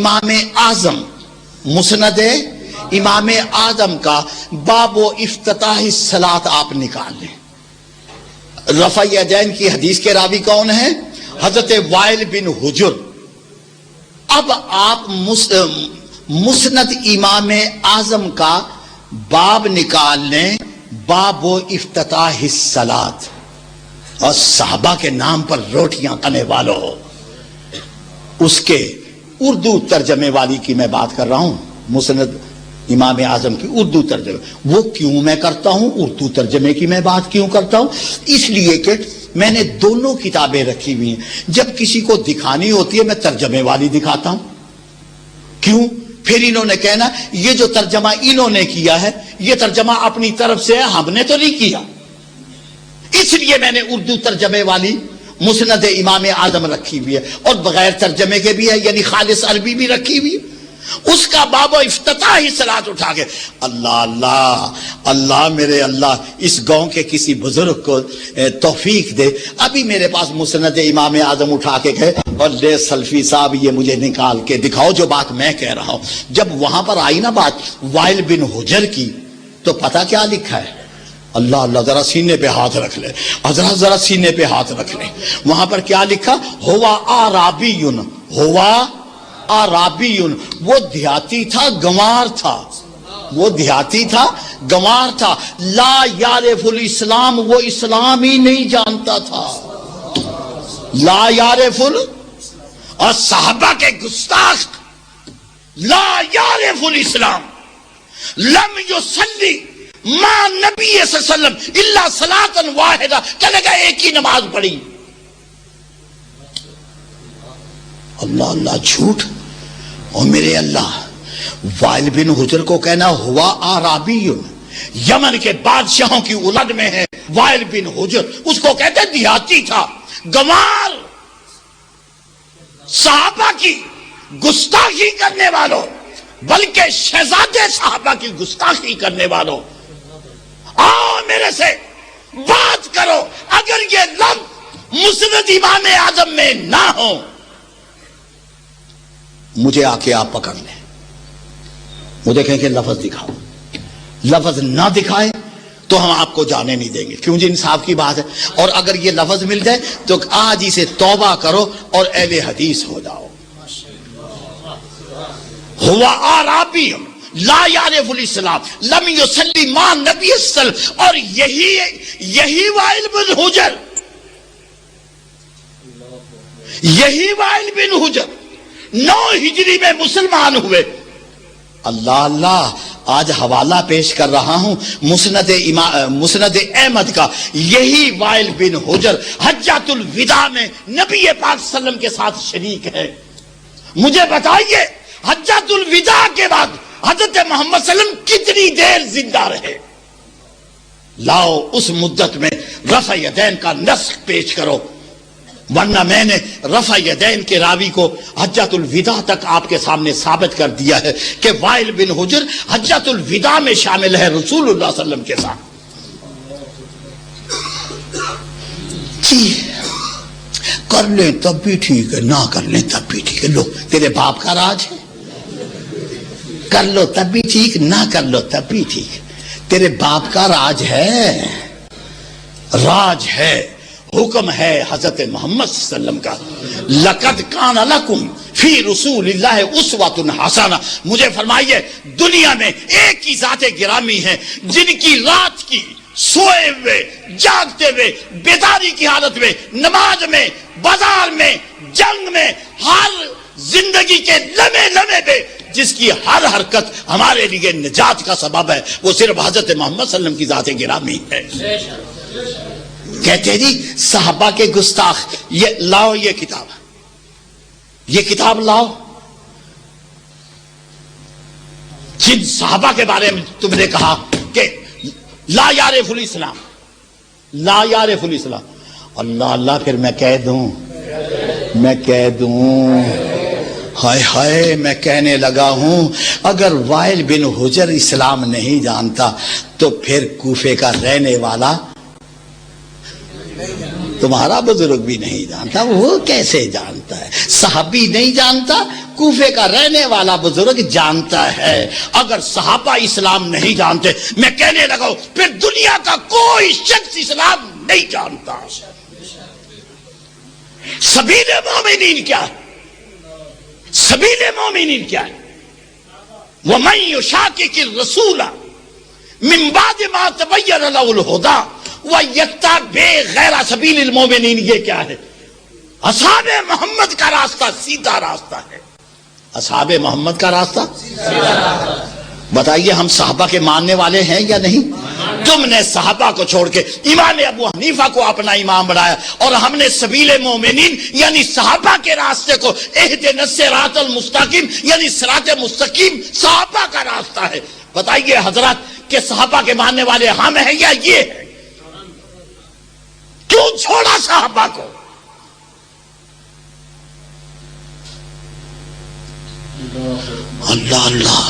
امام اعظم مسند امام اعظم کا باب و افتتاح الصلاۃ آپ نکال لیں. رفع یدین کی حدیث کے راوی کون ہیں؟ حضرت وائل بن حجر. اب آپ مسند امام اعظم کا باب نکال لیں، باب و افتتاح الصلاۃ، اور صحابہ کے نام پر روٹیاں کھانے والوں، اس کے اردو ترجمے والی کی میں بات کر رہا ہوں. مسند امام اعظم کی اردو ترجمے، وہ کیوں میں کرتا ہوں؟ اردو ترجمے کی میں بات کیوں کرتا ہوں؟ اس لیے کہ میں نے دونوں کتابیں رکھی ہوئی ہیں. جب کسی کو دکھانی ہوتی ہے میں ترجمے والی دکھاتا ہوں. کیوں؟ پھر انہوں نے کہنا یہ جو ترجمہ انہوں نے کیا ہے یہ ترجمہ اپنی طرف سے ہے، ہم نے تو نہیں کیا. اس لیے میں نے اردو ترجمے والی مسند امام اعظم رکھی ہوئی ہے، اور بغیر ترجمے کے بھی ہے، یعنی خالص عربی بھی رکھی ہوئی ہے. اس کا باب و افتتاح صلاۃ اٹھا کے اللہ اللہ اللہ میرے اللہ، اس گاؤں کے کسی بزرگ کو توفیق دے. ابھی میرے پاس مسند امام اعظم اٹھا کے گئے اور لے سلفی صاحب یہ مجھے نکال کے دکھاؤ جو بات میں کہہ رہا ہوں. جب وہاں پر آئی نا بات وائل بن حجر کی، تو پتہ کیا لکھا ہے؟ اللہ اللہ، ذرا سینے پہ ہاتھ رکھ لے حضرات، ذرا سینے پہ ہاتھ رکھ لیں. وہاں پر کیا لکھا؟ ہوا آرابیون، ہوا آرابیون، وہ دیہاتی تھا، گنوار تھا. وہ دیہاتی تھا، گنوار تھا. لا یعرف الاسلام، وہ اسلام ہی نہیں جانتا تھا. لا یعرف اور صحابہ کے گستاخ، لا یعرف الاسلام، لم یصلی ماں نبی صلی اللہ علیہ وسلم الا صلاۃ واحدہ، کہنے کا ایک ہی نماز پڑھی. اللہ اللہ، جھوٹ. اور میرے اللہ، وائل بن حجر کو کہنا ہوا آرابی، یمن کے بادشاہوں کی اولاد میں ہے وائل بن حجر. اس کو کہتے دیہاتی تھا، گنوار، صحابہ کی گستاخی کرنے والوں، بلکہ شہزادے صحابہ کی گستاخی کرنے والوں، آؤ میرے سے بات کرو. اگر یہ لفظ مسند امام اعظم میں نہ ہو، مجھے آ کے آپ پکڑ لیں، وہ دیکھیں کہ لفظ دکھاؤ. لفظ نہ دکھائے تو ہم آپ کو جانے نہیں دیں گے. کیوں جی؟ انصاف کی بات ہے. اور اگر یہ لفظ مل جائے تو آج ہی سے توبہ کرو اور اہل حدیث ہو جاؤ. ہوا آرابی لا یعرف الاسلام لم یصلی مع نبی صلی اللہ علیہ وسلم، اور یہی وائل بن حجر، یہی وائل بن حجر 9 ہجری میں مسلمان ہوئے. اللہ اللہ، آج حوالہ پیش کر رہا ہوں مسند احمد کا. یہی وائل بن حجر حجۃ الوداع میں نبی پاک صلی اللہ علیہ وسلم کے ساتھ شریک ہے. مجھے بتائیے حجۃ الوداع کے بعد حضرت محمد صلی اللہ علیہ وسلم کتنی دیر زندہ رہے؟ لاؤ اس مدت میں رفع یدین کا نسخ پیش کرو، ورنہ میں نے رفع یدین کے راوی کو حجۃ الوداع تک آپ کے سامنے ثابت کر دیا ہے کہ وائل بن حجر حجۃ الوداع میں شامل ہے رسول اللہ صلی اللہ علیہ وسلم کے ساتھ. جی کر لیں تب بھی ٹھیک ہے، نہ کر لیں تب بھی ٹھیک ہے. لو تیرے باپ کا راج ہے، کر لو تب بھی ٹھیک، نہ کر لو تب بھی ٹھیک. تیرے باپ کا راج ہے، راج ہے، حکم ہے حضرت محمد صلی اللہ علیہ وسلم کا. لقد کان لکم فی رسول اللہ اسوۃ حسنہ. مجھے فرمائیے دنیا میں ایک ہی ذات گرامی ہے جن کی رات کی سوئے ہوئے، جاگتے ہوئے، بیداری کی حالت میں، نماز میں، بازار میں، جنگ میں، ہر زندگی کے لمحے لمحے پہ جس کی ہر حرکت ہمارے لیے نجات کا سبب ہے، وہ صرف حضرت محمد صلی اللہ علیہ وسلم کی ذات گرامی ہے. کہتے جی صحابہ کے گستاخ. یہ لاؤ، یہ کتاب لاؤ. جن صحابہ کے بارے میں تم نے کہا کہ لا یعرف الاسلام، لا یعرف الاسلام، اللہ اللہ، پھر میں کہہ دوں ہائے ہائے، میں کہنے لگا ہوں اگر وائل بن حجر اسلام نہیں جانتا تو پھر کوفے کا رہنے والا تمہارا بزرگ بھی نہیں جانتا. وہ کیسے جانتا ہے؟ صحابی نہیں جانتا، کوفے کا رہنے والا بزرگ جانتا ہے. اگر صحابہ اسلام نہیں جانتے، میں کہنے لگا ہوں پھر دنیا کا کوئی شخص اسلام نہیں جانتا. سبیل مومنین کیا ہے؟ سبیل مومنین کیا ہے؟ وَمَن يُشَاقِقِ الرَّسُولَ مِن بَعْدِ مَا تَبَيَّنَ لَهُ الْهُدَىٰ وَيَتَّبِعْ غَيْرَ سَبِيلِ الْمُؤْمِنِينَ. یہ کیا ہے؟ اصحاب محمد کا راستہ سیدھا راستہ ہے. اصحاب محمد کا راستہ سیدھا راستہ. بتائیے ہم صحابہ کے ماننے والے ہیں یا نہیں؟ تم نے صحابہ کو چھوڑ کے امام ابو حنیفہ کو اپنا امام بنایا، اور ہم نے سبیل مومنین یعنی صحابہ کے راستے کو اہدنا الصراط المستقیم یعنی صراط مستقیم صحابہ کا راستہ ہے. بتائیے حضرات کہ صحابہ کے ماننے والے ہم ہیں یا یہ ہیں؟ کیوں چھوڑا صحابہ کو؟ اللہ اللہ،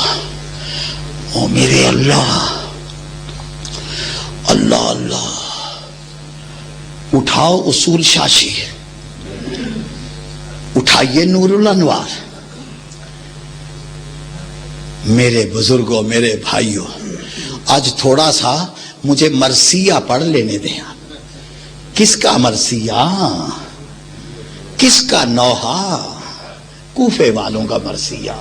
او میرے اللہ، اللہ اللہ. اٹھاؤ اصول شاشی، اٹھائیے نور الانوار. میرے بزرگوں، میرے بھائیوں، آج تھوڑا سا مجھے مرثیہ پڑھ لینے دیں. کس کا مرثیہ؟ کس کا نوحہ؟ کوفے والوں کا مرثیہ،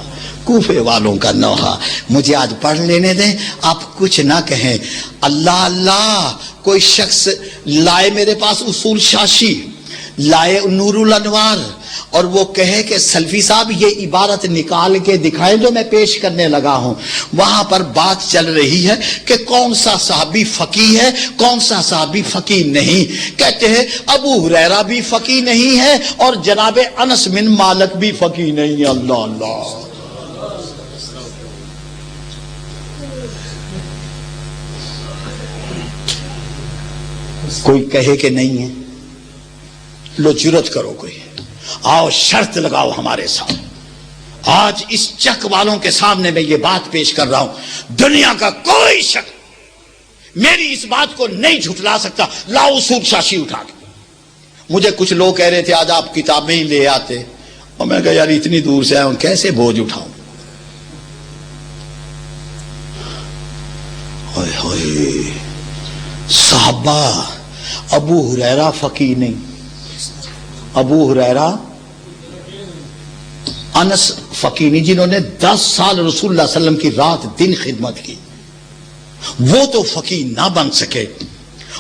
کوفے والوں کا نوحہ. مجھے آج پڑھ لینے دیں، آپ کچھ نہ کہیں. اللہ اللہ، کوئی شخص لائے میرے پاس اصول شاشی، لائے نور الانوار، اور وہ کہے کہ سلفی صاحب یہ عبارت نکال کے دکھائیں جو میں پیش کرنے لگا ہوں. وہاں پر بات چل رہی ہے کہ کون سا صحابی فقیہ ہے، کون سا صحابی فقیہ نہیں. کہتے ہیں ابو ہریرہ بھی فقیہ نہیں ہے اور جناب انس بن مالک بھی فقیہ نہیں ہے. اللہ اللہ. کوئی کہے کہ نہیں ہے؟ لو جرت کرو، کوئی آؤ شرط لگاؤ ہمارے ساتھ. آج اس چک والوں کے سامنے میں یہ بات پیش کر رہا ہوں، دنیا کا کوئی شخص میری اس بات کو نہیں جھٹلا سکتا. لاؤ اصول شاشی اٹھا کے. مجھے کچھ لوگ کہہ رہے تھے آج آپ کتابیں ہی لے آتے، اور میں کہا یار اتنی دور سے آیا ہوں کیسے بوجھ اٹھاؤں. ہوئے ہوئے، صحابہ ابو ہریرہ فقیہ نہیں، ابو ہریرہ انس فقیہ نہیں، جنہوں نے 10 سال رسول اللہ صلی اللہ علیہ وسلم کی رات دن خدمت کی، وہ تو فقیہ نہ بن سکے.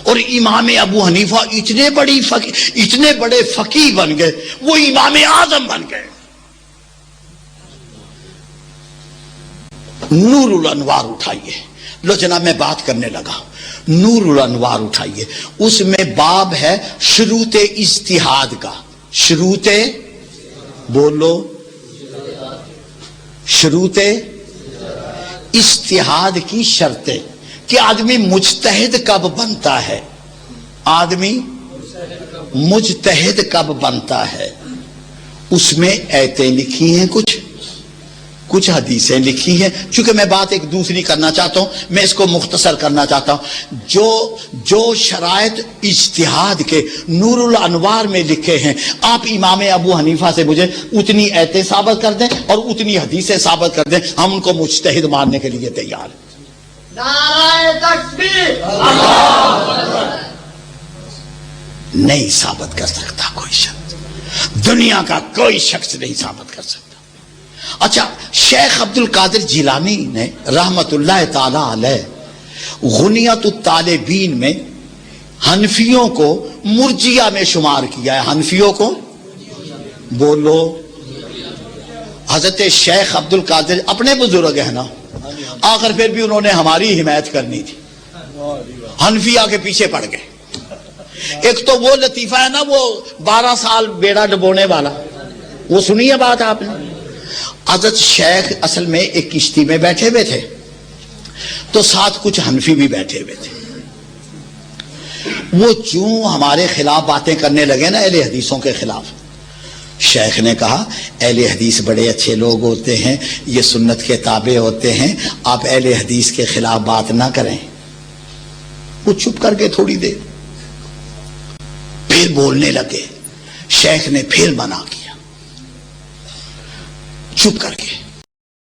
اور امام ابو حنیفہ اتنے بڑے فقیہ بن گئے، وہ امام اعظم بن گئے. نور الانوار اٹھائیے. لو جناب میں بات کرنے لگا. نور الانوار اٹھائیے، اس میں باب ہے شروط اجتہاد کا. شروط بولو، شروط اجتہاد کی شرطیں کہ آدمی مجتہد کب بنتا ہے. آدمی مجتہد کب بنتا ہے، اس میں آیتیں لکھی ہیں، کچھ حدیثیں لکھی ہیں. چونکہ میں بات ایک دوسری کرنا چاہتا ہوں، میں اس کو مختصر کرنا چاہتا ہوں. جو شرائط اجتہاد کے نور الانوار میں لکھے ہیں، آپ امام ابو حنیفہ سے مجھے اتنی آیتیں ثابت کر دیں اور اتنی حدیثیں ثابت کر دیں، ہم ان کو مجتہد ماننے کے لیے تیار ہیں. نعرہ تکبیر. نہیں ثابت کر سکتا کوئی شخص، دنیا کا کوئی شخص نہیں ثابت کر سکتا. اچھا، شیخ عبد القادر جیلانی نے رحمت اللہ تعالی علیہ غنیت الطالبین میں حنفیوں کو مرجیہ میں شمار کیا ہے. حنفیوں کو بولو. حضرت شیخ عبد القادر اپنے بزرگ ہیں نا، آخر پھر بھی انہوں نے ہماری حمایت کرنی تھی، حنفیہ کے پیچھے پڑ گئے. ایک تو وہ لطیفہ ہے نا، وہ 12 سال بیڑا ڈبونے والا، وہ سنی ہے بات آپ نے. حضرت شیخ اصل میں ایک کشتی میں بیٹھے ہوئے تھے، تو ساتھ کچھ حنفی بھی بیٹھے ہوئے تھے. وہ چوں ہمارے خلاف باتیں کرنے لگے نا، اہل حدیثوں کے خلاف. شیخ نے کہا اہل حدیث بڑے اچھے لوگ ہوتے ہیں، یہ سنت کے تابع ہوتے ہیں، آپ اہل حدیث کے خلاف بات نہ کریں. وہ چپ کر کے تھوڑی دیر پھر بولنے لگے. شیخ نے پھر منع کیا. چھپ کر کے.